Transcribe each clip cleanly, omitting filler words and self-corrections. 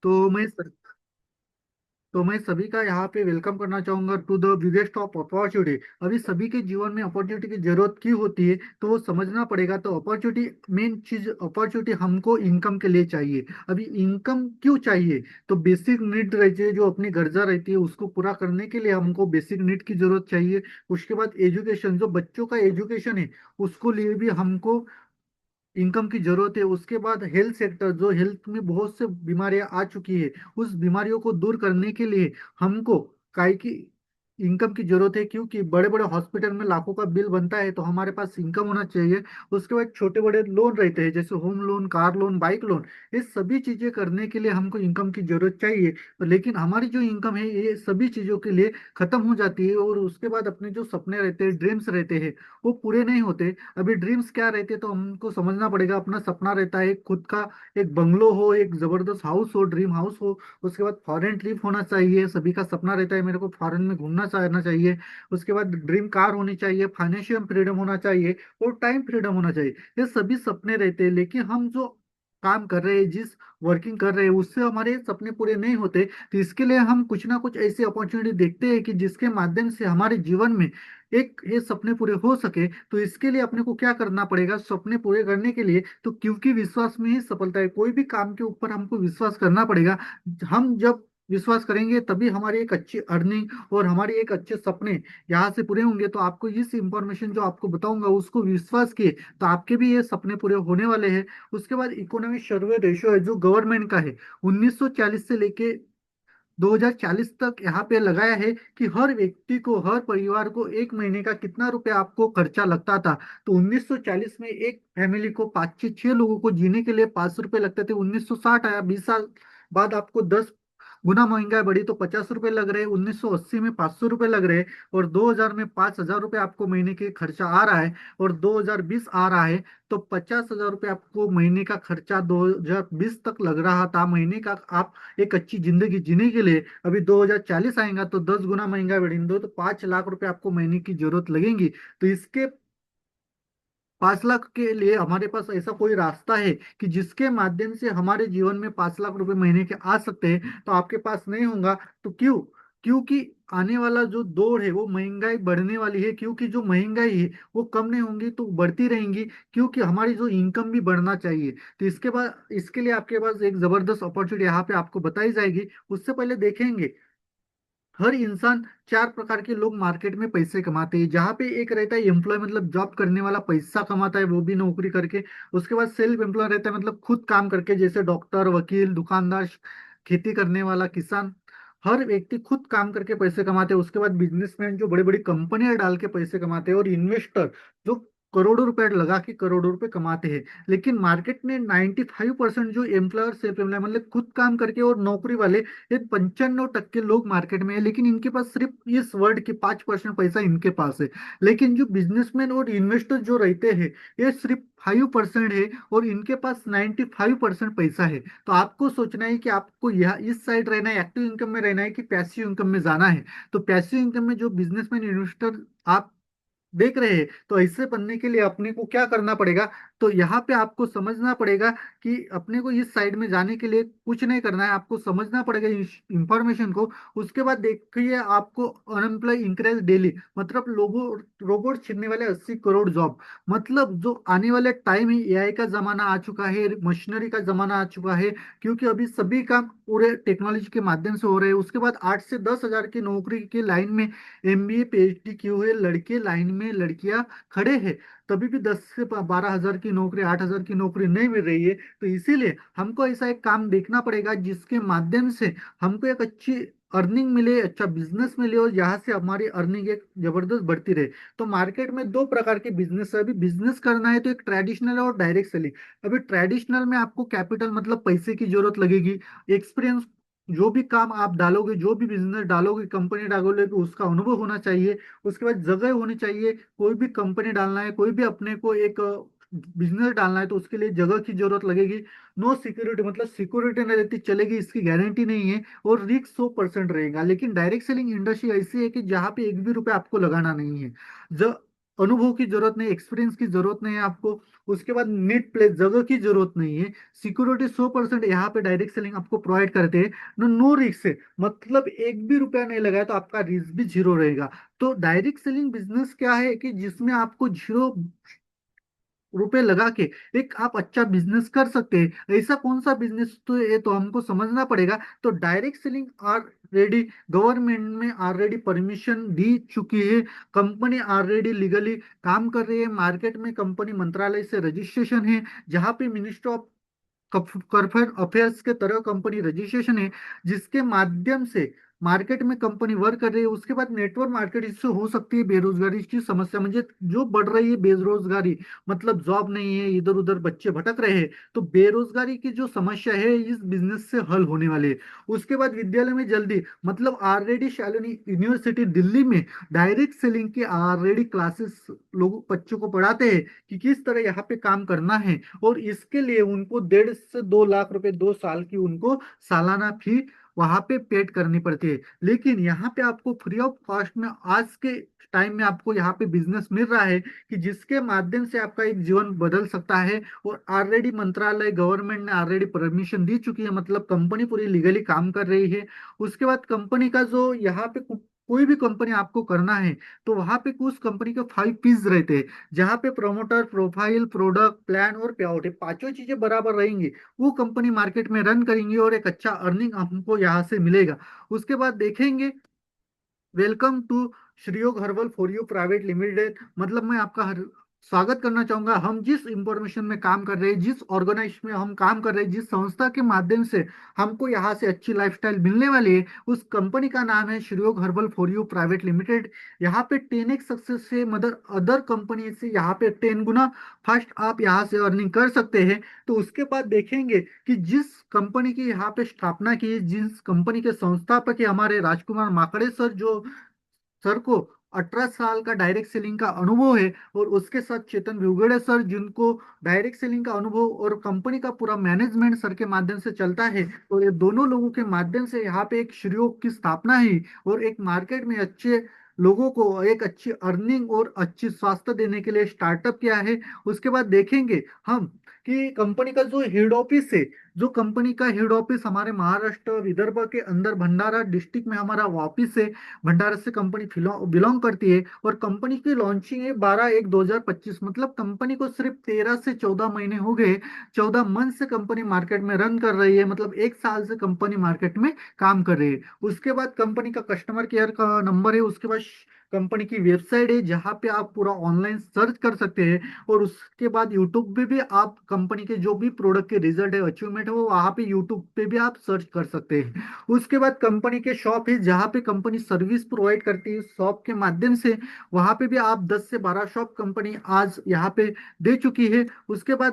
तो मैं तो मैं सभी का यहाँ पे वेलकम करना चाहूंगा to the biggest of opportunity. अभी सभी के जीवन में अपॉर्चुनिटी की जरूरत क्यों होती है, तो वो समझना पड़ेगा। तो अपॉर्चुनिटी मेन चीज, अपॉर्चुनिटी हमको इनकम के लिए चाहिए। अभी इनकम क्यों चाहिए? तो बेसिक नीड रहती है, जो अपनी गर्जा रहती है उसको पूरा करने के लिए हमको बेसिक नीड की जरूरत चाहिए। उसके बाद एजुकेशन, जो बच्चों का एजुकेशन है उसको लिए भी हमको इनकम की जरूरत है। उसके बाद हेल्थ सेक्टर, जो हेल्थ में बहुत से बीमारियां आ चुकी है, उस बीमारियों को दूर करने के लिए हमको काय की इनकम की जरूरत है, क्योंकि बड़े बड़े हॉस्पिटल में लाखों का बिल बनता है, तो हमारे पास इनकम होना चाहिए। उसके बाद छोटे बड़े लोन रहते हैं, जैसे home loan, car loan, bike loan. ये सभी चीजें करने के लिए हमको इनकम की जरूरत चाहिए। लेकिन हमारी जो इनकम है ये सभी चीजों के लिए खत्म हो जाती है, और उसके बाद अपने जो सपने रहते हैं, ड्रीम्स रहते हैं, वो पूरे नहीं होते। अभी ड्रीम्स क्या रहते हैं, तो हमको समझना पड़ेगा। अपना सपना रहता है खुद का एक बंगलो हो, एक जबरदस्त हाउस हो, ड्रीम हाउस हो। उसके बाद फॉरेन ट्रिप होना चाहिए, सभी का सपना रहता है मेरे को फॉरेन में घूमना चाहना चाहिए। उसके बाद ड्रीम कार होनी चाहिए, फाइनेंशियल फ्रीडम होना चाहिए, और टाइम फ्रीडम होना चाहिए। ये सभी सपने रहते हैं, लेकिन हम जो काम कर रहे हैं, जिस वर्किंग कर रहे हैं, उससे हमारे सपने पूरे नहीं होते। तो इसके लिए हम कुछ ना कुछ ऐसी अपॉर्चुनिटी देखते हैं कि जिसके माध्यम से हमारे जीवन में एक ये सपने पूरे हो सके। तो इसके लिए अपने को क्या करना पड़ेगा सपने पूरे करने के लिए? तो क्योंकि विश्वास में ही सफलता है, कोई भी काम के ऊपर हमको विश्वास करना पड़ेगा। हम जब विश्वास करेंगे तभी हमारी एक अच्छी अर्निंग और हमारे एक अच्छे सपने यहाँ से पूरे होंगे। तो आपको इस इंफॉर्मेशन जो आपको बताऊंगा उसको विश्वास किए, तो आपके भी ये सपने पूरे होने वाले हैं। उसके बाद इकोनॉमिक सर्वे रेशियो है, जो गवर्नमेंट का है, 1940 से लेके 2040 तक यहाँ पे लगाया है कि हर व्यक्ति को, हर परिवार को एक महीने का कितना रुपया आपको खर्चा लगता था। तो 1940 में एक फैमिली को, 5 से 6 लोगों को जीने के लिए 500 रुपये लगते थे। 1960 आया, 20 साल बाद आपको 10 गुना महंगाई बढ़ी, तो 50 रुपये लग रहे। 1980 में 500 रुपये लग रहे, और 2000 में 5000 रुपये आपको महीने के खर्चा आ रहा है, और 2020 आ रहा है तो 50 हजार रुपये आपको महीने का खर्चा 2020 तक लग रहा था महीने का। आप एक अच्छी जिंदगी जीने के लिए, अभी 2040 आएगा तो 10 गुना महंगाई बढ़ेंगे, तो 5 लाख रुपए आपको महीने की जरूरत लगेंगी। तो इसके 5 लाख के लिए हमारे पास ऐसा कोई रास्ता है कि जिसके माध्यम से हमारे जीवन में 5 लाख रुपए महीने के आ सकते हैं? तो आपके पास नहीं होगा। तो क्यों? क्योंकि आने वाला जो दौर है वो महंगाई बढ़ने वाली है, क्योंकि जो महंगाई है वो कम नहीं होंगी तो बढ़ती रहेंगी, क्योंकि हमारी जो इनकम भी बढ़ना चाहिए। तो इसके बाद, इसके लिए आपके पास एक जबरदस्त अपॉर्चुनिटी यहाँ पे आपको बताई जाएगी। उससे पहले देखेंगे, हर इंसान, 4 प्रकार के लोग मार्केट में पैसे कमाते हैं। जहाँ पे एक रहता है एम्प्लॉय, मतलब जॉब करने वाला पैसा कमाता है, वो भी नौकरी करके। उसके बाद सेल्फ एम्प्लॉय रहता है, मतलब खुद काम करके, जैसे डॉक्टर, वकील, दुकानदार, खेती करने वाला किसान। हर व्यक्ति खुद काम करके पैसे कमाते हैं। उसके बाद बिजनेसमैन, जो बड़ी बड़ी कंपनियां डाल के पैसे कमाते हैं, और इन्वेस्टर, जो करोड़ों रुपए लगा के करोड़ों रुपए कमाते हैं। लेकिन मार्केट में 95% जो एम्प्लॉयर, सेल्फ एम्प्लॉय, मतलब खुद काम करके और नौकरी वाले, ये 95% लोग मार्केट में है। लेकिन इनके पास सिर्फ इस वर्ड के 5% पैसा इनके पास है। लेकिन जो बिजनेसमैन और इन्वेस्टर जो रहते हैं, ये सिर्फ 5% है, और इनके पास 95% पैसा है। तो आपको सोचना है कि आपको यह इस साइड रहना है, एक्टिव इनकम में रहना है, कि पैसिव इनकम में जाना है। तो पैसिव इनकम में जो बिजनेसमैन, इन्वेस्टर आप देख रहे हैं, तो ऐसे बनने के लिए अपने को क्या करना पड़ेगा? तो यहाँ पे आपको समझना पड़ेगा कि अपने को इस साइड में जाने के लिए कुछ नहीं करना है, आपको समझना पड़ेगा इस इंफॉर्मेशन को। उसके बाद देखिए, आपको अनएम्प्लॉय इंक्रीज डेली, मतलब लोगों, रोबोट छीनने वाले 80 करोड़ जॉब। मतलब जो आने वाले टाइम है, एआई का जमाना आ चुका है, मशीनरी का जमाना आ चुका है, क्योंकि अभी सभी काम पूरे टेक्नोलॉजी के माध्यम से हो रहे हैं। उसके बाद 8 से 10 हजार की नौकरी की लाइन में एमबीए पीएचडी किए हुए लड़के लाइन में, लड़कियां खड़े हैं, तभी भी 10 से 12 हजार की नौकरी, 8 हजार की नौकरी नहीं मिल रही है। तो इसीलिए हमको ऐसा एक काम देखना पड़ेगा जिसके माध्यम से हमको एक अच्छी अर्निंग मिले, अच्छा बिजनेस मिले, और यहाँ से हमारी अर्निंग एक जबरदस्त बढ़ती रहे। तो मार्केट में 2 प्रकार के बिजनेस है। अभी बिजनेस करना है तो एक ट्रेडिशनल है और डायरेक्ट सेलिंग। अभी ट्रेडिशनल में आपको कैपिटल, मतलब पैसे की जरूरत लगेगी, एक्सपीरियंस, जो भी काम आप डालोगे, जो भी बिजनेस डालोगे, कंपनी डालोगे, उसका अनुभव होना चाहिए। उसके बाद जगह होनी चाहिए। कोई भी कंपनी डालना है, कोई भी अपने को एक बिजनेस डालना है, तो उसके लिए जगह की जरूरत लगेगी। नो सिक्योरिटी, मतलब सिक्योरिटी नहीं रहती चलेगी, इसकी गारंटी नहीं है, और रिस्क 100% रहेगा। लेकिन डायरेक्ट सेलिंग इंडस्ट्री ऐसी है कि जहाँ पे एक भी रुपया आपको लगाना नहीं है। अनुभव की जरूरत नहीं, एक्सपीरियंस की जरूरत नहीं है आपको। उसके बाद नीट प्लेस जगह की जरूरत नहीं है। सिक्योरिटी 100% यहाँ पे डायरेक्ट सेलिंग आपको प्रोवाइड करते हैं। नो नो रिस्क है, मतलब एक भी रुपया नहीं लगाया तो आपका रिस्क भी जीरो रहेगा। तो डायरेक्ट सेलिंग बिजनेस क्या है कि जिसमें आपको जीरो रुपए लगा के एक आप अच्छा बिजनेस कर सकते हैं। ऐसा कौन सा बिजनेस तो ये तो हमको समझना पड़ेगा। तो डायरेक्ट सेलिंग ऑलरेडी गवर्नमेंट में ऑलरेडी परमिशन दी चुकी है। कंपनी ऑलरेडी लीगली काम कर रही है, मार्केट में कंपनी मंत्रालय से रजिस्ट्रेशन है, जहाँ पे मिनिस्ट्री ऑफ कॉर्पोरेट अफेयर्स के तरह कंपनी रजिस्ट्रेशन है, जिसके माध्यम से मार्केट में कंपनी वर्क कर रही है। उसके बाद नेटवर्क मार्केट, इससे हो सकती है बेरोजगारी की समस्या, मुझे जो बढ़ रही है बेरोजगारी, मतलब जॉब नहीं है, इधर उधर बच्चे भटक रहे हैं, तो बेरोजगारी की जो समस्या है इस बिजनेस से हल होने वाली है। उसके बाद विद्यालय में जल्दी, मतलब ऑलरेडी शालिनी यूनिवर्सिटी दिल्ली में डायरेक्ट सेलिंग के ऑलरेडी क्लासेस लोगों बच्चों को पढ़ाते हैं कि किस तरह यहाँ पे काम करना है। और इसके लिए उनको 1.5 से 2 लाख रुपए 2 साल की उनको सालाना फी वहां पे पेड करनी पड़ती है। लेकिन यहाँ पे आपको फ्री ऑफ कॉस्ट में आज के टाइम में आपको यहाँ पे बिजनेस मिल रहा है कि जिसके माध्यम से आपका एक जीवन बदल सकता है। और ऑलरेडी मंत्रालय गवर्नमेंट ने ऑलरेडी परमिशन दी चुकी है, मतलब कंपनी पूरी लीगली काम कर रही है। उसके बाद कंपनी का जो यहाँ पे कोई भी कंपनी आपको करना है, तो वहां पे कुछ कंपनी के 5 पीस रहते हैं, जहाँ पे प्रमोटर, प्रोफाइल, प्रोडक्ट, प्लान और पे आउट है, पांचों चीजें बराबर रहेंगी। वो कंपनी मार्केट में रन करेंगी और एक अच्छा अर्निंग हमको यहाँ से मिलेगा। उसके बाद देखेंगे, welcome to Shriyog herbal for you private limited, मतलब मैं आपका स्वागत करना चाहूंगा। हम जिस इंफॉर्मेशन में काम कर रहे हैं, जिस ऑर्गेनाइजेशन में हम काम कर रहे हैं, जिस संस्था के माध्यम से हमको यहाँ से अच्छी लाइफस्टाइल मिलने वाली है, उस कंपनी का नाम है Shriyog herbal for you private limited. यहाँ पे 10x सक्सेस से मदर अदर कंपनी से यहाँ पे 10 गुना फर्स्ट आप यहाँ से अर्निंग कर सकते हैं। तो उसके बाद देखेंगे कि जिस कंपनी की यहाँ पे स्थापना की, जिस कंपनी के संस्थापक है हमारे राजकुमार माकड़े सर, जो सर को 18 साल का डायरेक्ट सेलिंग का अनुभव है, और उसके साथ चेतन विवगड़े सर, जिनको डायरेक्ट सेलिंग का अनुभव और कंपनी का पूरा मैनेजमेंट सर के माध्यम से चलता है। तो ये दोनों लोगों के माध्यम से यहाँ पे एक श्रेयोग की स्थापना है, और एक मार्केट में अच्छे लोगों को एक अच्छी अर्निंग और अच्छी स्वास्थ्य देने के लिए स्टार्टअप किया है। उसके बाद देखेंगे हम कि कंपनी का जो हेड ऑफिस है, जो कंपनी का हेड ऑफिस हमारे महाराष्ट्र विदर्भ के अंदर भंडारा डिस्ट्रिक्ट में हमारा ऑफिस है। भंडारा से कंपनी बिलोंग करती है, और कंपनी की लॉन्चिंग है 12/1/2025, मतलब कंपनी को सिर्फ 13 से 14 महीने हो गए। 14 मंथ से कंपनी मार्केट में रन कर रही है, मतलब 1 साल से कंपनी मार्केट में काम कर रही है। उसके बाद कंपनी का कस्टमर केयर का नंबर है। उसके बाद कंपनी की वेबसाइट है, जहाँ पे आप पूरा ऑनलाइन सर्च कर सकते हैं। और उसके बाद यूट्यूब पे भी आप कंपनी के जो भी प्रोडक्ट के रिजल्ट है, अचीवमेंट है, वो वहाँ पे यूट्यूब पे भी आप सर्च कर सकते हैं। उसके बाद कंपनी के शॉप है, जहाँ पे कंपनी सर्विस प्रोवाइड करती है शॉप के माध्यम से। वहाँ पे भी आप 10 से 12 शॉप कंपनी आज यहाँ पे दे चुकी है। उसके बाद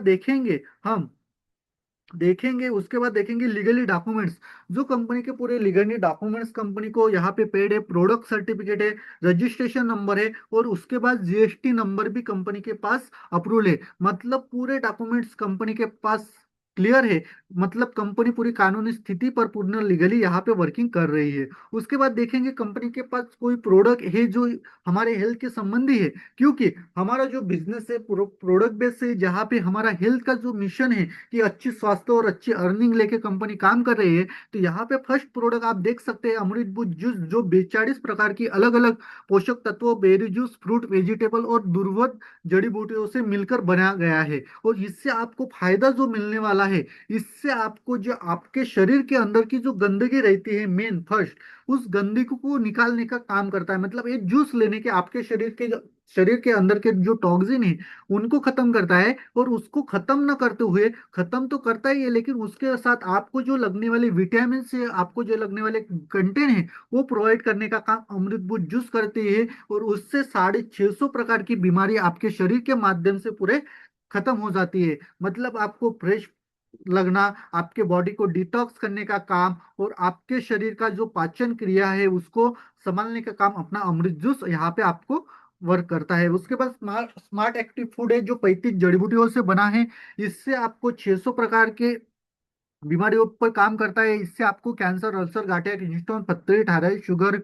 उसके बाद देखेंगे लीगली डॉक्यूमेंट्स, जो कंपनी के पूरे लीगली डॉक्यूमेंट्स कंपनी को यहाँ पे पेड है, प्रोडक्ट सर्टिफिकेट है, रजिस्ट्रेशन नंबर है, और उसके बाद जीएसटी नंबर भी कंपनी के पास अप्रूवल है, मतलब पूरे डॉक्यूमेंट्स कंपनी के पास क्लियर है। मतलब कंपनी पूरी कानूनी स्थिति पर पूर्ण लीगली यहाँ पे वर्किंग कर रही है। उसके बाद देखेंगे कंपनी के पास कोई प्रोडक्ट है जो हमारे हेल्थ के संबंधी है, क्योंकि हमारा जो बिजनेस है प्रोडक्ट बेस है, जहाँ पे हमारा हेल्थ का जो मिशन है कि अच्छी स्वास्थ्य और अच्छी अर्निंग लेके कंपनी काम कर रही है। तो यहाँ पे फर्स्ट प्रोडक्ट आप देख सकते हैं, अमृत बूस्ट जूस, जो 42 प्रकार की अलग अलग पोषक तत्वों, बेरी जूस, फ्रूट, वेजिटेबल और दुर्लभ जड़ी बूटियों से मिलकर बनाया गया है। और इससे आपको फायदा जो मिलने वाला है, इससे आपको जो आपके शरीर के अंदर की जो गंदगी रहती है, मेन फर्स्ट उस गंदगी को निकालने का काम करता है। मतलब एक जूस लेने के आपके शरीर के अंदर के जो टॉक्सिन है उनको खत्म करता है। और उसको खत्म ना करते हुए, खत्म तो करता ही है, लेकिन उसके साथ आपको जो लगने वाले विटामिन से, आपको जो लगने वाले कंटेंट है, वो प्रोवाइड करने का काम अमृत बूस्ट जूस करती है। और उससे 650 प्रकार की बीमारी आपके शरीर के माध्यम से पूरे खत्म हो जाती है। मतलब आपको फ्रेश लगना, आपके बॉडी को डिटॉक्स करने का काम, और आपके शरीर का जो पाचन क्रिया है उसको संभालने का काम अपना अमृत जूस यहाँ पे आपको वर्क करता है। उसके बाद स्मार्ट स्मार्ट एक्टिव फूड है, जो 35 जड़ी बूटियों से बना है। इससे आपको 600 प्रकार के बीमारियों पर काम करता है। इससे आपको cancer, ulcer, ganthiya, kidney stone, पथरी, थायराइड, शुगर,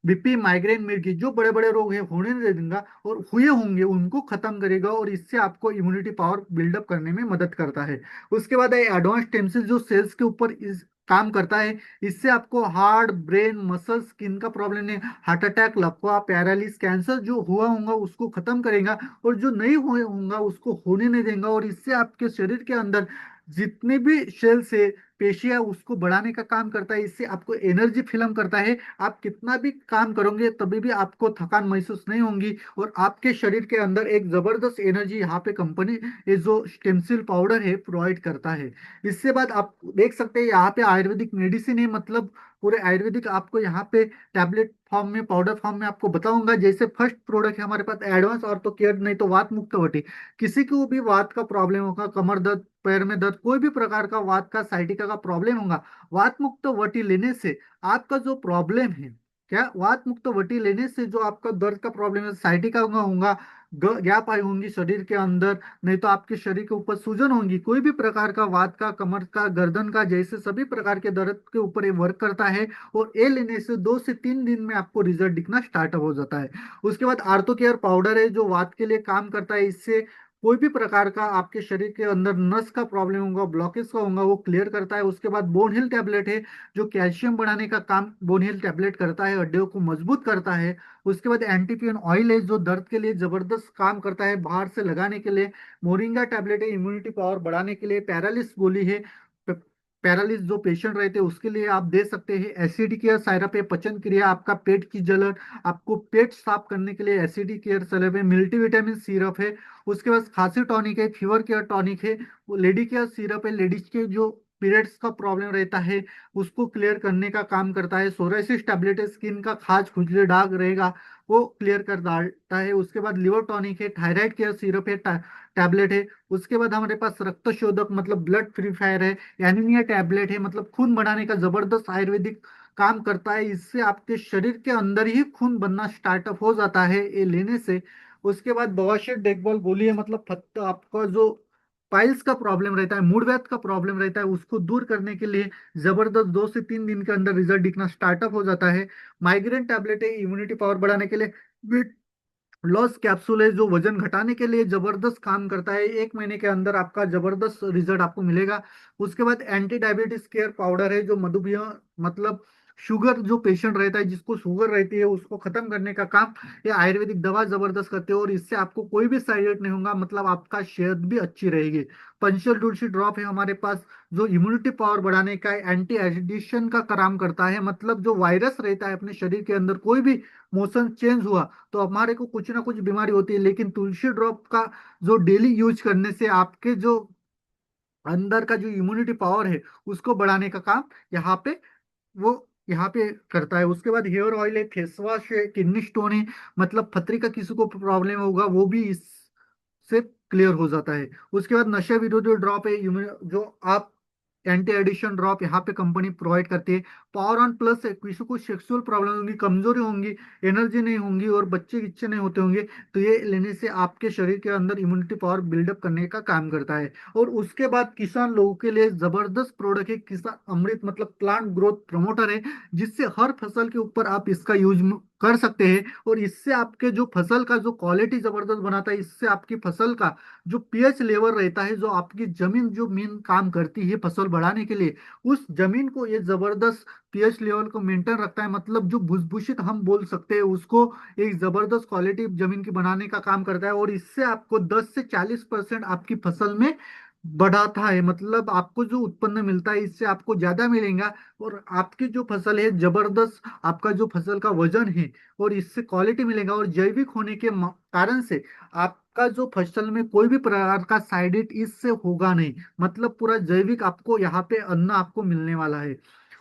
बीपी, माइग्रेन, मिर्गी, जो बड़े बड़े रोग है होने नहीं देगा और हुए होंगे उनको खत्म करेगा, और इससे आपको इम्यूनिटी पावर बिल्डअप करने में मदद करता है। उसके बाद है एडवांस स्टेम सेल, जो सेल्स के ऊपर इस काम करता है। इससे आपको हार्ट, ब्रेन, मसल, स्किन का प्रॉब्लम नहीं, हार्ट अटैक, लकवा, पैरालिस, कैंसर जो हुआ होगा उसको खत्म करेगा, और जो नहीं हुए होगा उसको होने नहीं देगा। और इससे आपके शरीर के अंदर जितने भी सेल्स है, पेशियां, उसको बढ़ाने का काम करता है। इससे आपको एनर्जी फिल्म करता है। आप कितना भी काम करोगे तभी भी आपको थकान महसूस नहीं होगी, और आपके शरीर के अंदर एक जबरदस्त एनर्जी यहाँ पे कंपनी ये जो स्टेम सेल पाउडर है प्रोवाइड करता है। इससे बाद आप देख सकते हैं यहाँ पे आयुर्वेदिक मेडिसिन है, मतलब पूरे आयुर्वेदिक आपको यहाँ पे टैबलेट फॉर्म में, पाउडर फॉर्म में आपको बताऊंगा। जैसे फर्स्ट प्रोडक्ट है हमारे पास एडवांस ऑर्थो केयर, नहीं तो वात मुक्त वटी। किसी को भी वात का प्रॉब्लम होगा, कमर दर्द, पैर में दर्द, कोई भी प्रकार का वात का, साइटिका का प्रॉब्लम होगा, वात मुक्त वटी लेने से आपका जो प्रॉब्लम है, क्या वात मुक्त वटी लेने से जो आपका दर्द का प्रॉब्लम है, साइटिका का होगा, गैप आई होंगी शरीर के अंदर, नहीं तो आपके शरीर के ऊपर सूजन होंगी, कोई भी प्रकार का वात का, कमर का, गर्दन का, जैसे सभी प्रकार के दर्द के ऊपर ये वर्क करता है। और ये लेने से 2 से 3 दिन में आपको रिजल्ट दिखना स्टार्ट हो जाता है। उसके बाद आर्थो केयर पाउडर है, जो वात के लिए काम करता है। इससे कोई भी प्रकार का आपके शरीर के अंदर नस का प्रॉब्लम होगा, ब्लॉकेज का होगा, वो क्लियर करता है। उसके बाद बोन हिल टैबलेट है, जो कैल्शियम बढ़ाने का काम बोन हिल टैबलेट करता है, हड्डियों को मजबूत करता है। उसके बाद एंटीपियन ऑयल है, जो दर्द के लिए जबरदस्त काम करता है बाहर से लगाने के लिए। मोरिंगा टैबलेट है, इम्यूनिटी पावर बढ़ाने के लिए। पैरालिस गोली है, पैरालिस जो पेशेंट रहते हैं उसके लिए आप दे सकते हैं। एसिडिक केयर साइरप है, पचन क्रिया, आपका पेट की जलन, आपको पेट साफ करने के लिए एसिडिक केयर सिरप है। मल्टीविटामिन सिरप है। उसके बाद खांसी टॉनिक है, फीवर केयर टॉनिक है। वो लेडी केयर सिरप है, लेडीज के जो पीरियड्स का प्रॉब्लम रहता है उसको क्लियर करने का काम करता है। सोराइसिस टैबलेट है, स्किन का खाज, खुजली, दाग रहेगा वो क्लियर कर देता है। उसके बाद लिवर टॉनिक है, थायराइड केयर सिरप है, टैबलेट है। उसके बाद हमारे पास रक्त शोधक मतलब ब्लड प्यूरिफायर है। एनीमिया टैबलेट है, मतलब खून बढ़ाने का जबरदस्त आयुर्वेदिक काम करता है। इससे आपके शरीर के अंदर ही खून बनना स्टार्टअप हो जाता है ये लेने से। उसके बाद बवासीर देखभाल गोली है, मतलब आपका जो पाइल्स का प्रॉब्लम रहता है, मूड का प्रॉब्लम रहता है, उसको दूर करने के लिए जबरदस्त 2 से 3 दिन के अंदर रिजल्ट दिखना स्टार्टअप हो जाता है। माइग्रेन टैबलेट है, इम्यूनिटी पावर बढ़ाने के लिए। लॉस कैप्सूल है, जो वजन घटाने के लिए जबरदस्त काम करता है। 1 महीने के अंदर आपका जबरदस्त रिजल्ट आपको मिलेगा। उसके बाद एंटी डायबिटीज केयर पाउडर है, जो मधुमेह मतलब शुगर जो पेशेंट रहता है, जिसको शुगर रहती है, उसको खत्म करने का काम ये आयुर्वेदिक दवा जबरदस्त करते हैं। और इससे आपको कोई भी साइड इफेक्ट नहीं होगा, मतलब आपका सेहत भी अच्छी रहेगी। पंचल तुलसी ड्रॉप है हमारे पास, जो इम्यूनिटी पावर बढ़ाने का, एंटी एडिशन का काम करता है। मतलब जो वायरस रहता है अपने शरीर के अंदर, कोई भी मोशन चेंज हुआ तो हमारे को कुछ ना कुछ बीमारी होती है, लेकिन तुलसी ड्रॉप का जो डेली यूज करने से आपके जो अंदर का जो इम्यूनिटी पावर है उसको बढ़ाने का काम यहाँ पे वो यहाँ पे करता है। उसके बाद हेयर ऑयल है, फेस वॉश है, किडनी स्टोन है, मतलब पथरी का किसी को प्रॉब्लम होगा वो भी इससे क्लियर हो जाता है। उसके बाद नशा विरोधी ड्रॉप है, जो आप एंटी एडिशन ड्रॉप यहाँ पे कंपनी प्रोवाइड करती है। पावर ऑन प्लस है, किसी को सेक्सुअल प्रॉब्लम होंगी, कमजोरी होंगी, एनर्जी नहीं होंगी और बच्चे इच्छे नहीं होते होंगे, तो ये लेने से आपके शरीर के अंदर इम्यूनिटी पावर बिल्डअप करने का काम करता है। और उसके बाद किसान लोगों के लिए जबरदस्त प्रोडक्ट है किसान अमृत, मतलब प्लांट ग्रोथ प्रमोटर है, जिससे हर फसल के ऊपर आप इसका यूज कर सकते हैं। और इससे आपके जो फसल का जो क्वालिटी जबरदस्त बनाता है, इससे आपकी फसल का जो पीएच लेवल रहता है, जो आपकी जमीन जो मेन काम करती है फसल बढ़ाने के लिए, उस जमीन को ये जबरदस्त पीएच लेवल को मेंटेन रखता है। मतलब जो भुसभुशित हम बोल सकते हैं उसको एक जबरदस्त क्वालिटी जमीन की बनाने का काम करता है। और इससे आपको 10 से 40% आपकी फसल में बढ़ाता है, मतलब आपको जो उत्पन्न मिलता है इससे आपको ज्यादा मिलेगा। और आपकी जो फसल है जबरदस्त, आपका जो फसल का वजन है और इससे क्वालिटी मिलेगा। और जैविक होने के कारण से आपका जो फसल में कोई भी प्रकार का साइड इफेक्ट इससे होगा नहीं, मतलब पूरा जैविक आपको यहाँ पे अन्न आपको मिलने वाला है।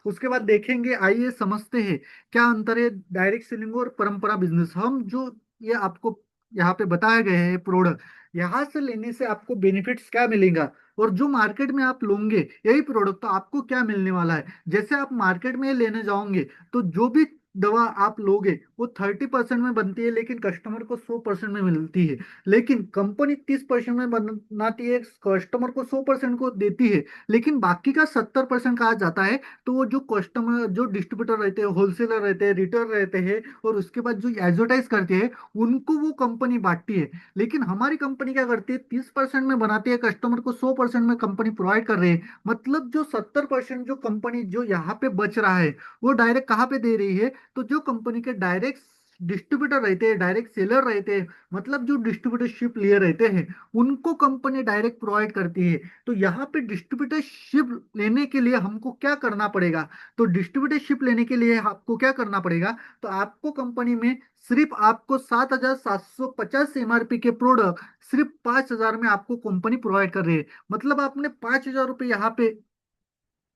उसके बाद देखेंगे, आइए समझते हैं क्या अंतर है डायरेक्ट सेलिंग और परंपरा बिजनेस। हम जो ये आपको यहाँ पे बताए गए हैं प्रोडक्ट, यहाँ से लेने से आपको बेनिफिट्स क्या मिलेगा, और जो मार्केट में आप लोगे यही प्रोडक्ट तो आपको क्या मिलने वाला है। जैसे आप मार्केट में लेने जाओगे तो जो भी दवा आप लोगे वो 30% में बनती है, लेकिन कस्टमर को 100% में मिलती है। लेकिन कंपनी 30% में बनाती है, कस्टमर को 100% को देती है, लेकिन बाकी का 70% कहा जाता है। तो वो जो कस्टमर, जो डिस्ट्रीब्यूटर रहते हैं, होलसेलर रहते हैं, रिटेलर रहते हैं, और उसके बाद जो एडवर्टाइज करते हैं, उनको वो कंपनी बांटती है। लेकिन हमारी कंपनी क्या करती है, 30% में बनाती है, कस्टमर को 100% में कंपनी प्रोवाइड कर रही है। मतलब जो 70% जो कंपनी जो यहाँ पे बच रहा है, वो डायरेक्ट कहाँ पे दे रही है, तो जो कंपनी के डायरेक्ट डिस्ट्रीब्यूटर रहते हैं, डायरेक्ट सेलर रहते हैं, मतलब जो डिस्ट्रीब्यूटरशिप लिए रहते हैं, उनको कंपनी डायरेक्ट प्रोवाइड करती है। तो यहाँ पे डिस्ट्रीब्यूटरशिप लेने के लिए हमको क्या करना पड़ेगा, तो डिस्ट्रीब्यूटरशिप लेने के लिए आपको क्या करना पड़ेगा, तो आपको कंपनी में सिर्फ आपको 7,750 एमआरपी के प्रोडक्ट सिर्फ 5,000 में आपको कंपनी प्रोवाइड कर रही है। मतलब आपने 5,000 रुपये यहाँ पे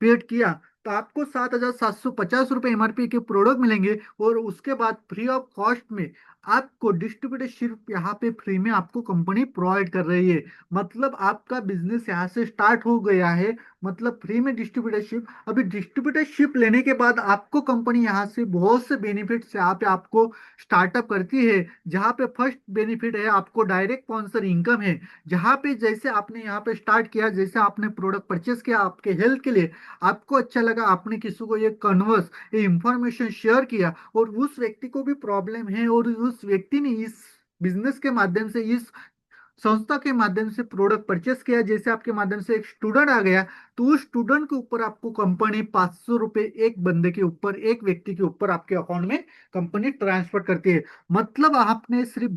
पेड किया, तो आपको 7,750 रुपये एमआरपी के प्रोडक्ट मिलेंगे, और उसके बाद फ्री ऑफ कॉस्ट में आपको डिस्ट्रीब्यूटरशिप यहाँ पे फ्री में आपको कंपनी प्रोवाइड कर रही है। मतलब आपका बिजनेस यहाँ से स्टार्ट हो गया है, मतलब फ्री में डिस्ट्रीब्यूटरशिप। अभी डिस्ट्रीब्यूटरशिप लेने के बाद आपको कंपनी यहाँ से बहुत से बेनिफिट्स यहाँ पे आपको स्टार्टअप करती है। जहाँ पे फर्स्ट बेनिफिट है, आपको डायरेक्ट स्पॉन्सर इनकम है। जहाँ पे जैसे आपने यहाँ पे स्टार्ट किया, जैसे आपने प्रोडक्ट परचेस किया आपके हेल्थ के लिए, आपको अच्छा लगा, आपने किसी को ये कन्वर्स, ये इंफॉर्मेशन शेयर किया, और उस व्यक्ति को भी प्रॉब्लम है, और उस व्यक्ति ने इस बिजनेस के माध्यम से, इस संस्था के माध्यम से प्रोडक्ट परचेस किया, जैसे आपके माध्यम से एक स्टूडेंट आ गया, तो उस स्टूडेंट के ऊपर आपको कंपनी 500 रुपये एक बंदे के ऊपर, एक व्यक्ति के ऊपर आपके अकाउंट में कंपनी ट्रांसफर करती है। मतलब आपने सिर्फ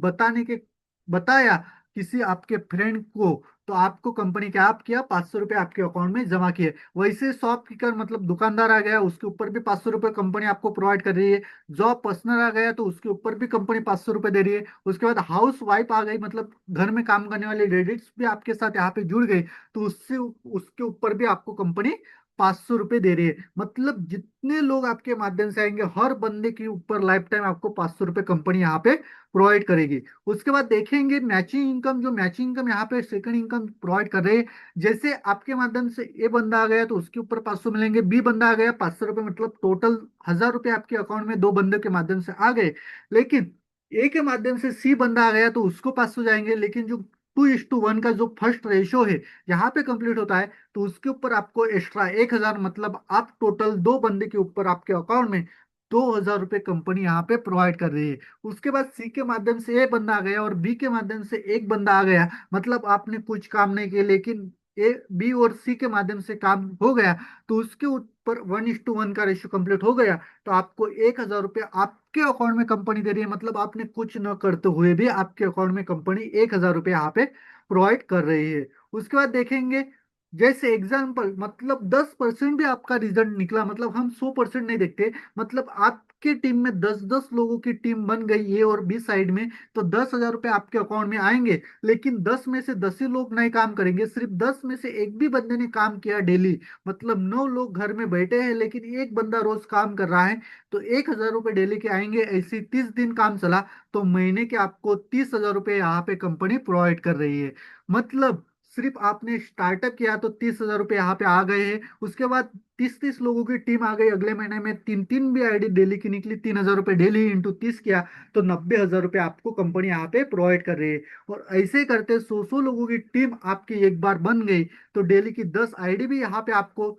बताया किसी आपके फ्रेंड को, तो आपको कंपनी क्या आप किया, 500 रुपये आपके अकाउंट में जमा किए। वैसे शॉपकीपर मतलब दुकानदार आ गया, उसके ऊपर भी 500 रुपये कंपनी आपको प्रोवाइड कर रही है। जॉब पर्सनल आ गया, तो उसके ऊपर भी कंपनी 500 रुपये दे रही है। उसके बाद हाउस वाइफ आ गई, मतलब घर में काम करने वाली लेडीज भी आपके साथ यहाँ पे जुड़ गई, तो उससे उसके ऊपर भी आपको कंपनी 500 रुपये दे रही है। मतलब जितने लोग आपके माध्यम से आएंगे, हर बंदे के ऊपर लाइफ टाइम आपको 500 रुपये कंपनी यहाँ पे प्रोवाइड करेगी। उसके बाद देखेंगे मैचिंग इनकम, जो मैचिंग इनकम यहाँ पे सेकंड इनकम प्रोवाइड कर रहे हैं। जैसे आपके माध्यम से ए बंदा आ गया, तो उसके ऊपर 500 मिलेंगे, बी बंदा आ गया 500 रुपये, मतलब टोटल 1,000 रुपये आपके अकाउंट में दो बंदे के माध्यम से आ गए। लेकिन ए के माध्यम से सी बंदा आ गया, तो उसको 500 जाएंगे। लेकिन जो 2:1 का जो फर्स्ट रेशो है यहाँ पे कंप्लीट होता है, तो उसके ऊपर आपको एक्स्ट्रा 1,000, मतलब आप टोटल दो बंदे के ऊपर आपके अकाउंट में 2,000 रुपये कंपनी यहाँ पे प्रोवाइड कर रही है। उसके बाद सी के माध्यम से ए बंदा आ गया, और बी के माध्यम से एक बंदा आ गया, मतलब आपने कुछ काम नहीं किया, लेकिन ए बी और सी के माध्यम से काम हो गया, तो उसके ऊपर 1:1 का रेशियो कंप्लीट हो गया, तो आपको 1,000 रुपये आपके अकाउंट में कंपनी दे रही है। मतलब आपने कुछ न करते हुए भी आपके अकाउंट में कंपनी 1,000 रुपये यहाँ पे प्रोवाइड कर रही है। उसके बाद देखेंगे, जैसे एग्जाम्पल, मतलब 10% भी आपका रिजल्ट निकला, मतलब हम 100% नहीं देखते, मतलब आपके टीम में 10-10 लोगों की टीम बन गई, ए और बी साइड में, तो 10,000 रुपये आपके अकाउंट में आएंगे। लेकिन 10 में से 10 ही लोग नहीं काम करेंगे, सिर्फ 10 में से एक भी बंदे ने काम किया डेली, मतलब 9 लोग घर में बैठे हैं, लेकिन एक बंदा रोज काम कर रहा है, तो 1,000 रुपये डेली के आएंगे। ऐसे 30 दिन काम चला, तो महीने के आपको 30,000 रुपये यहाँ पे कंपनी प्रोवाइड कर रही है। मतलब सिर्फ आपने स्टार्टअप किया, तो 30,000 रुपये यहाँ पे आ गए हैं। उसके बाद 30-30 लोगों की टीम आ गई, अगले महीने में तीन तीन भी आईडी डेली की निकली, 3,000 रुपये डेली इंटू 30 किया, तो 90,000 रुपये आपको कंपनी यहाँ पे प्रोवाइड कर रही है। और ऐसे करते 100 लोगों की टीम आपकी एक बार बन गई, तो डेली की 10 आईडी भी यहाँ पे आपको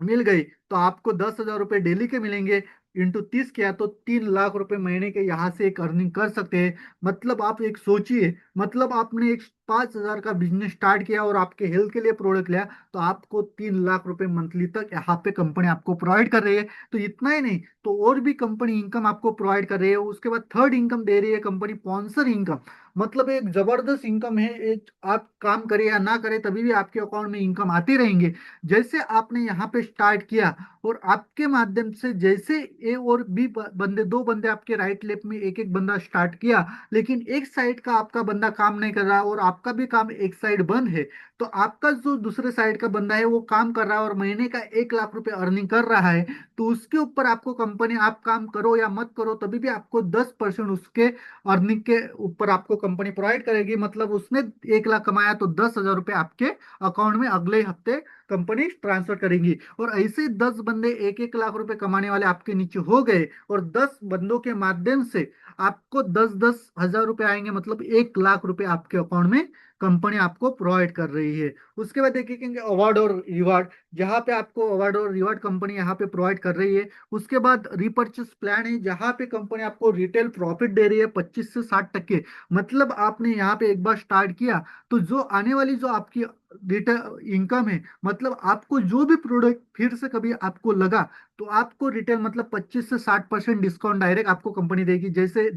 मिल गई, तो आपको 10,000 रुपये डेली के मिलेंगे। इंटू 30 किया, तो 3 लाख रुपए महीने के यहाँ से एक अर्निंग कर सकते हैं। मतलब आप एक सोचिए, मतलब आपने एक 5,000 का बिजनेस स्टार्ट किया, और आपके हेल्थ के लिए प्रोडक्ट लिया, तो आपको 3 लाख रुपए मंथली तक यहाँ पे कंपनी आपको प्रोवाइड कर रही है। तो इतना ही नहीं, तो और भी कंपनी इनकम आपको प्रोवाइड कर रही है। उसके बाद थर्ड इनकम दे रही है कंपनी, स्पॉन्सर इनकम। मतलब एक जबरदस्त इनकम है, एक आप काम करें या ना करें, तभी भी आपके अकाउंट में इनकम आती रहेंगे। जैसे आपने यहाँ पे स्टार्ट किया, और आपके माध्यम से जैसे ए और बी बंदे, दो बंदे आपके राइट लेफ्ट में एक एक बंदा स्टार्ट किया, लेकिन एक साइड का आपका बंदा काम नहीं कर रहा, और आपका भी काम एक साइड बंद है, तो आपका जो दूसरे साइड का बंदा है वो काम कर रहा है, और महीने का 1 लाख रुपए अर्निंग कर रहा है, तो उसके ऊपर आपको कंपनी, आप काम करो या मत करो, तभी भी आपको 10% उसके अर्निंग के ऊपर आपको कंपनी प्रोवाइड करेगी। मतलब उसने 1 लाख कमाया, तो 10,000 रुपये आपके अकाउंट में अगले हफ्ते कंपनी ट्रांसफर करेंगी। और ऐसे 10 बंदे 1-1 लाख रुपए कमाने वाले आपके नीचे हो गए, और 10 बंदों के माध्यम से आपको 10-10 हजार रुपए आएंगे, मतलब 1 लाख रुपए आपके अकाउंट में कंपनी आपको प्रोवाइड कर रही है। उसके बाद देखेंगे अवार्ड और रिवार्ड, जहाँ पे आपको अवार्ड और रिवार्ड कंपनी यहाँ पे प्रोवाइड कर रही है। उसके बाद रिपर्चेस प्लान है, जहाँ पे कंपनी आपको रिटेल प्रॉफिट दे रही है 25 से 60%। मतलब आपने यहाँ पे एक बार स्टार्ट किया, तो जो आने वाली जो आपकी रिटेल इनकम है, मतलब आपको जो भी प्रोडक्ट फिर से कभी आपको लगा, तो आपको रिटेल मतलब 25 से 60% डिस्काउंट डायरेक्ट आपको कंपनी देगी। जैसे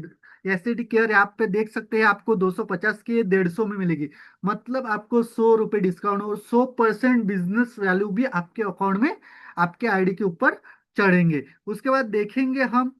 एससीटी केयर ऐप पे देख सकते हैं, आपको 250 की 150 में मिलेगी। मतलब आपको 100 रुपये डिस्काउंट और 100% बिजनेस वैल्यू भी आपके अकाउंट में, आपके आईडी के ऊपर चढ़ेंगे। उसके बाद देखेंगे हम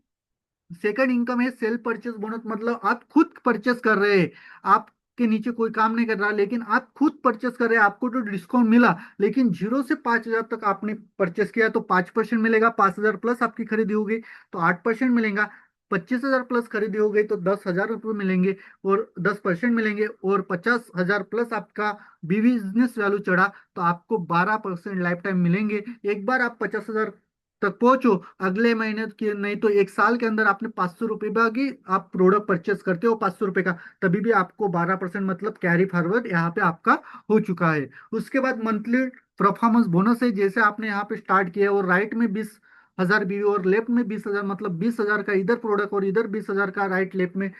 सेकंड इनकम है सेल्फ परचेस बोनस। मतलब आप खुद परचेस कर रहे हैं, आपके नीचे कोई काम नहीं कर रहा, लेकिन आप खुद परचेस कर रहे हैं, आपको तो डिस्काउंट मिला, लेकिन 0 से 5 हजार तक आपने परचेस किया तो 5% मिलेगा। 5 हजार प्लस आपकी खरीदी होगी तो 8% मिलेगा। 25 हजार प्लस खरीदी हो गई तो 10 हजार रुपये मिलेंगे, और 10% मिलेंगे। और 50 हजार प्लस आपका बिजनेस वैल्यू चढ़ा तो आपको 12% लाइफ टाइम मिलेंगे। एक बार आप 50 हजार तक पहुंचो, अगले महीने के नहीं तो 1 साल के अंदर आपने 500 रुपये की आप प्रोडक्ट परचेस करते हो 500 रुपये का, तभी भी आपको 12% मतलब कैरी फॉरवर्ड यहाँ पे आपका हो चुका है। उसके बाद मंथली परफॉर्मेंस बोनस है, जैसे आपने यहाँ पे स्टार्ट किया और राइट में 20 हजार बीवी और लेफ्ट में 20 हजार, मतलब 20 हजार का इधर प्रोडक्ट और इधर 20 हजार का राइट लेफ्ट में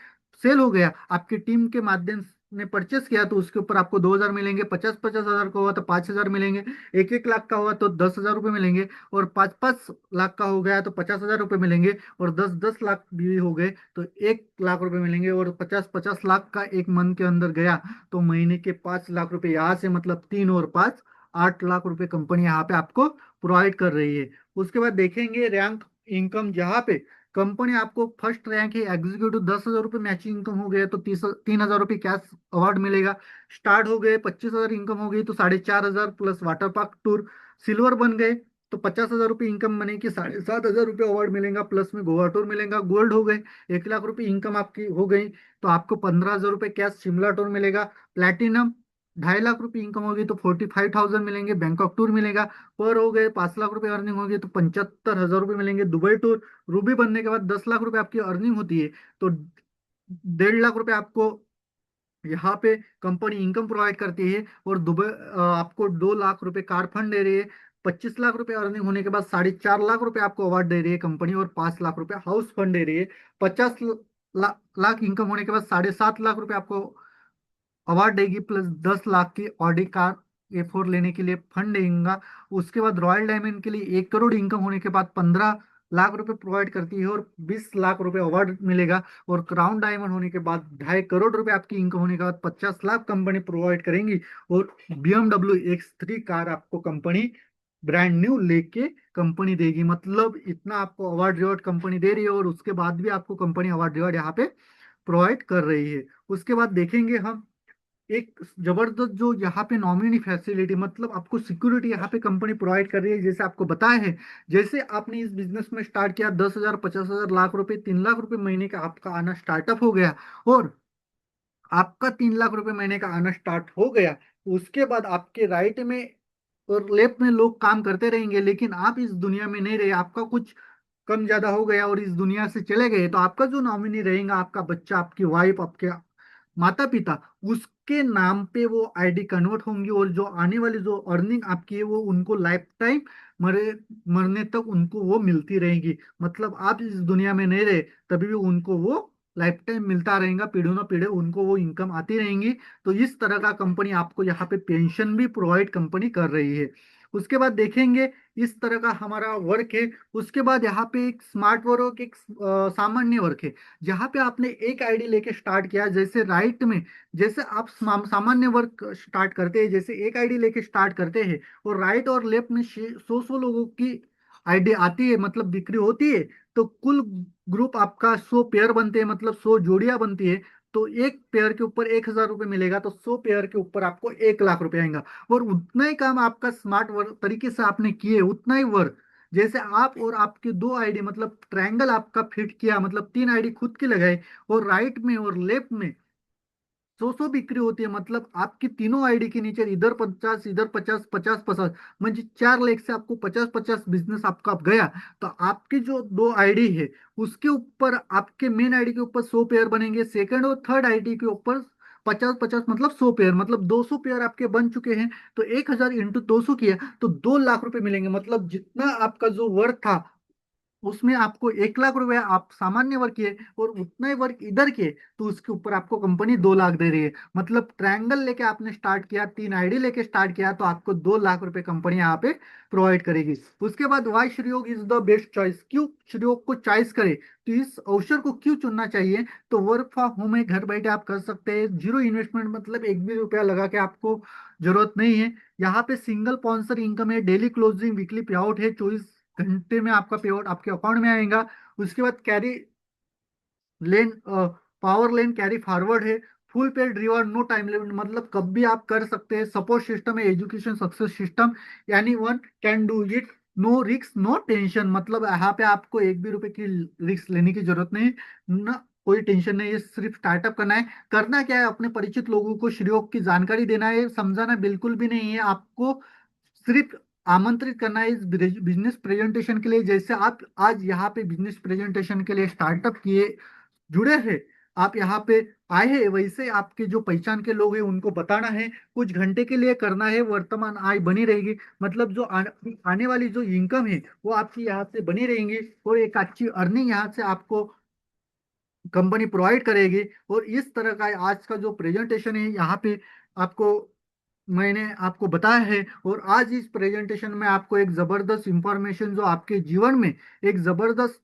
सेल हो गया, आपकी टीम के माध्यम ने परचेस किया तो उसके ऊपर आपको 2 हजार मिलेंगे। 50-50 हजार का हुआ तो 5 हजार मिलेंगे। 1-1 लाख का हुआ तो 10 हजार रुपये मिलेंगे। और 5-5 लाख का हो गया तो 50 हजार रुपये मिलेंगे। और 10-10 लाख भी हो गए तो 1 लाख रुपए मिलेंगे। और 50-50 लाख का एक मंथ के अंदर गया तो महीने के 5 लाख रुपए यहाँ से, मतलब 3 और 5, 8 लाख रुपए कंपनी यहाँ पे आपको प्रोवाइड कर रही है। उसके बाद देखेंगे रैंक इनकम, जहाँ पे कंपनी आपको फर्स्ट रैंक है एग्जीक्यूटिव, 10 हजार रुपये मैचिंग इनकम हो गया तो 3 हजार रुपये कैश अवार्ड मिलेगा। स्टार्ट हो गए 25 हजार इनकम हो गई तो 4,500 plus water park tour. Silver बन गए तो 50 हजार रुपये इनकम बने कि 7,500 रुपये अवार्ड मिलेगा, प्लस में गोवा टूर मिलेगा। गोल्ड हो गए 1 लाख रुपए इनकम आपकी हो गई तो आपको 15,000 रुपये कैश शिमला टूर मिलेगा। प्लेटिनम 2.5 लाख रुपए इनकम होगी तो 45,000 मिलेंगे, बैंकॉक टूर मिलेगा। पर हो गए 5 लाख रुपए अर्निंग होगी तो 75,000 रुपये मिलेंगे, दुबई टूर। रूबी बनने के बाद 10 लाख रुपए आपकी अर्निंग होती है तो 1.5 लाख रुपए आपको यहाँ पे कंपनी इनकम प्रोवाइड करती है। और दुबई आपको 2 लाख रुपए कार फंड दे रही है। 25 लाख रुपए अर्निंग होने के बाद 4.5 लाख रुपए आपको अवार्ड दे रही है कंपनी, और 5 लाख रुपए हाउस फंड दे रही है। 50 लाख इनकम होने के बाद 7.5 लाख रुपए आपको अवार्ड देगी, प्लस 10 लाख की ऑडी कार A4 लेने के लिए फंड देगा। उसके बाद रॉयल डायमंड के लिए 1 करोड़ इनकम होने के बाद 15 लाख रुपए प्रोवाइड करती है और 20 लाख रुपए अवार्ड मिलेगा। और क्राउन डायमंड होने के बाद 2.5 करोड़ रुपए आपकी इनकम होने के बाद 50 लाख कंपनी प्रोवाइड करेंगी। और BMW X3 कार आपको कंपनी ब्रांड न्यू लेके कंपनी देगी। मतलब इतना आपको अवार्ड रिवॉर्ड कंपनी दे रही है, और उसके बाद भी आपको कंपनी अवार्ड रिवॉर्ड यहाँ पे प्रोवाइड कर रही है। उसके बाद देखेंगे हम एक जबरदस्त जो यहाँ पे नॉमिनी फैसिलिटी, मतलब आपको सिक्योरिटी यहाँ पे कंपनी प्रोवाइड कर रही है। जैसे आपको बताया है, जैसे आपने इस बिजनेस में स्टार्ट किया, 10 हजार 50 हजार लाख रुपए 3 लाख रुपए महीने का आपका आना स्टार्टअप हो गया, और आपका 3 लाख रुपए महीने का आना स्टार्ट हो गया, उसके बाद आपके राइट में और लेफ्ट में लोग काम करते रहेंगे, लेकिन आप इस दुनिया में नहीं रहे, आपका कुछ कम ज्यादा हो गया और इस दुनिया से चले गए, तो आपका जो नॉमिनी रहेगा, आपका बच्चा, आपकी वाइफ, आपके माता पिता, उसके नाम पे वो आईडी कन्वर्ट होंगी। और जो आने वाली जो अर्निंग आपकी है वो उनको लाइफ टाइम, मरे मरने तक उनको वो मिलती रहेगी। मतलब आप इस दुनिया में नहीं रहे तभी भी उनको वो लाइफ टाइम मिलता रहेगा, पीढ़ी ना पीढ़ी उनको वो इनकम आती रहेंगी। तो इस तरह का कंपनी आपको यहाँ पे पेंशन भी प्रोवाइड कंपनी कर रही है। उसके बाद देखेंगे इस तरह का हमारा वर्क है। उसके बाद यहाँ पे एक स्मार्ट वर्क, एक सामान्य वर्क है, जहाँ पे आपने एक आईडी लेके स्टार्ट किया। जैसे राइट में, जैसे आप सामान्य वर्क स्टार्ट करते हैं, जैसे एक आईडी लेके स्टार्ट करते हैं, और राइट और लेफ्ट में 100-100 लोगों की आईडी आती है, मतलब बिक्री होती है, तो कुल ग्रुप आपका 100 पेयर बनते हैं, मतलब 100 जोड़ियां बनती है। तो एक पेयर के ऊपर 1 हजार रुपये मिलेगा तो 100 पेयर के ऊपर आपको 1 लाख रुपए आएगा। और उतना ही काम आपका स्मार्ट वर्क तरीके से आपने किए, उतना ही वर्क, जैसे आप और आपके दो आईडी, मतलब ट्रायंगल आपका फिट किया, मतलब 3 आईडी खुद की लगाए, और राइट में और लेफ्ट में सौ बिक्री होती है, मतलब आपकी तीनों आईडी के नीचे इधर 50 इधर 50 50 50, म्हणजे 4 लाख से आपको 50 50 बिजनेस आपका आप गया। तो आपकी जो दो आईडी है उसके ऊपर, आपके मेन आईडी के ऊपर 100 पेयर बनेंगे, सेकंड और थर्ड आईडी के ऊपर 50 50, मतलब 100 पेयर, मतलब 200 पेयर आपके बन चुके हैं। तो 1,000 इंटू 200 किया तो 2 लाख रुपए मिलेंगे, मतलब जितना आपका जो वर्क था उसमें आपको 1 लाख रुपए आप सामान्य वर्क किए और उतना ही वर्क इधर किए, तो उसके ऊपर आपको कंपनी 2 लाख दे रही है। मतलब ट्रायंगल लेके आपने स्टार्ट किया, 3 आईडी लेके स्टार्ट किया, तो आपको 2 लाख रुपए कंपनी यहाँ पे प्रोवाइड करेगी। उसके बाद why Shriyog is the best choice, क्यों श्रीयोग को चॉइस करे, तो इस अवसर को क्यों चुनना चाहिए। तो वर्क फ्रॉम होम है, घर बैठे आप कर सकते हैं, जीरो इन्वेस्टमेंट, मतलब एक भी रुपया लगा के आपको जरूरत नहीं है। यहाँ पे सिंगल स्पॉन्सर इनकम है, डेली क्लोजिंग वीकली पे आउट है, 24 घंटे में आपका पे आउट आपके अकाउंट में आएगा। उसके बाद carry lane, power lane carry forward है, full paid reward, no time limit, मतलब कब भी आप कर सकते हैं। सपोर्ट सिस्टम है, एजुकेशन सक्सेस सिस्टम, यानी one can do it, no risk no tension, मतलब यहाँ पे आपको एक भी रुपए की रिस्क लेने की जरूरत नहीं, ना कोई टेंशन नहीं है, सिर्फ स्टार्टअप करना है। करना क्या है, अपने परिचित लोगों को श्रेयोग की जानकारी देना है, समझाना बिल्कुल भी नहीं है आपको, सिर्फ आमंत्रित करना है इस बिजनेस प्रेजेंटेशन के लिए। जैसे आप आज यहाँ पे बिजनेस प्रेजेंटेशन के लिए स्टार्टअप किए, जुड़े हैं, आप यहाँ पे आए हैं, वैसे आपके जो पहचान के लोग हैं उनको बताना है, कुछ घंटे के लिए करना है, वर्तमान आय बनी रहेगी, मतलब जो आने वाली जो इनकम है वो आपकी यहाँ से बनी रहेंगी, और एक अच्छी अर्निंग यहाँ से आपको कंपनी प्रोवाइड करेगी। और इस तरह का आज का जो प्रेजेंटेशन है यहाँ पे आपको मैंने आपको बताया है। और आज इस प्रेजेंटेशन में आपको एक जबरदस्त इंफॉर्मेशन जो आपके जीवन में एक जबरदस्त